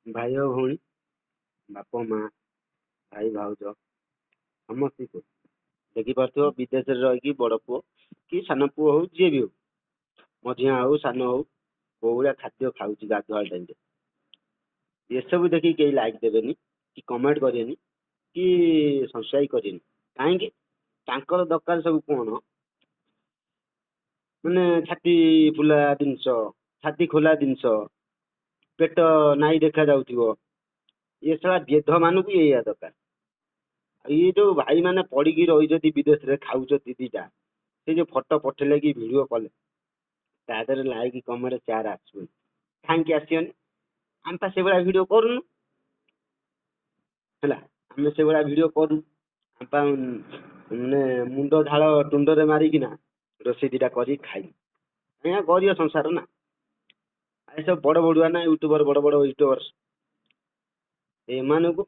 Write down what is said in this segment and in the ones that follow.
भाई और भौणी बाप माँ भाई भाउज समस्त देखिपे विदेश रही बड़ पुओ कि सान पुओ हो जी भी हो मझिया हो सान हो कौ भाया खाद्य खाऊ गाधुआ टाइम ये सब देखिए कहीं लाइक देवेनि कि कमेंट करेनि कि सब्सक्राइब करेनि कहीं दरकार सब कौन मैंने छाती फुला जिनस छाती खोला जिनस पेट नाई देखा जाऊ ये सारा गेध मान को ये दरकार ये जो भाई मैंने पढ़ी रही विदेश में खाऊ दीटा से जो फटो पठेले कि भिड कले तादर लाइक कमेंट चार आसुनि कहीं आसनी आम पा से भाया भिड करूँ है आम से भाया भिड करूँ मैंने मुंड झाड़ टुंडे मारिकिना रोसे दीटा कर खाई गरीब संसार ना ये सब बड़ बड़ुआ ना यूट्यूबर बड़ बड़ यूट्यूबर्स एमानकु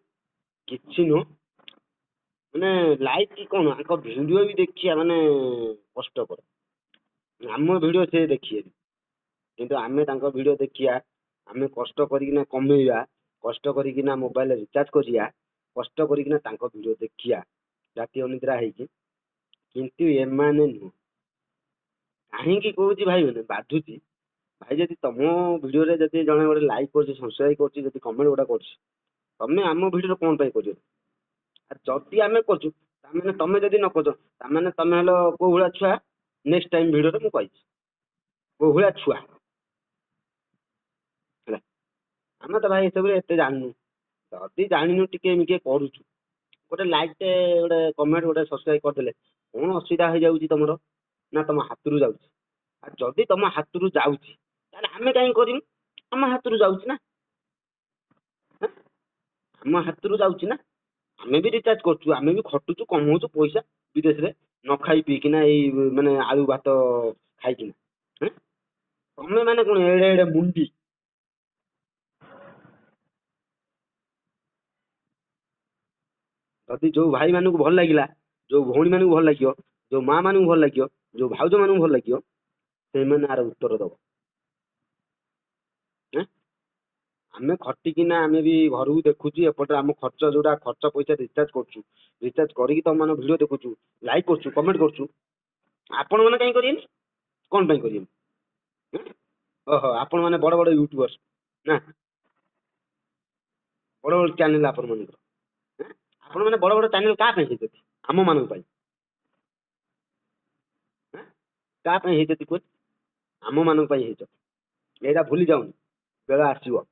किछि नु माने लाइक कि कौन आंक वीडियो भी देखिया माने कष्टकर आम वीडियो से देखिए किंतु आमे तांको वीडियो देखिया आमे कष्ट करिकिना कमेइबा कष्ट करिकिना मोबाइल रिचार्ज करिया कष्ट करिकिना तांको वीडियो देखिया राति अनिद्रा ହେଇକି किंतु एमाने नु काहेकि कहूची भाई मैंने बाधुची भाई जदि तुम वीडियो रे जदि जने गोटे लाइक कर सब्सक्राइब कर जदि कमेंट गोटा कर तमें आम वीडियो कौन पाई कर जदि आम कर तमें जदि न कर तमें हेलो कौ भाया छुआ नेक्स्ट टाइम वीडियो मुझे कौ भाया छुआ आम तो भाई सब एत जानू जदि जानु टिके मिके करुचु गोटे लाइक टे गोटे कमेंट गोटे सब्सक्राइब करदे कौन असुविधा हो जाऊँगी तुम ना तुम हाथ रू जाऊँगी जदि तुम हाथ रू जाऊँगी आम कहीं करूँ आम हाथ रू जाऊँगी ना आम हाथ रू जाऊँगी ना आम भी रिचार्ज करुँ आम भी खटुचु कमाऊँ पैसा विदेश में न खाई पीकिना माने आलू भात खाईकिना तमें मैंने कौन एड़े एड़े मुंडी जदि जो भाई मानक भल लगे जो भौणी मानक भल लगे जो माँ मानक भल लगे जो भाउज मानक भल लगे से आर उत्तर दब आम खटिकिना आम भी घर को देखुची एपटे आम खर्च जोड़ा खर्च पैसा रिचार्ज करुँ रिचार्ज करके तुम मान भिड देखुचु लाइक करुँ कमेंट करुँ आपण मैंने कहीं करें कौन पाई करें ओहो आपण मैंने बड़ बड़ यूट्यूबर्स ना बड़ बड़ चैनल आपण मान आपण मैंने बड़ बड़ चैनल क्या आम मान क्या कह आम मान यहाँ भूली जाऊन बेला आसव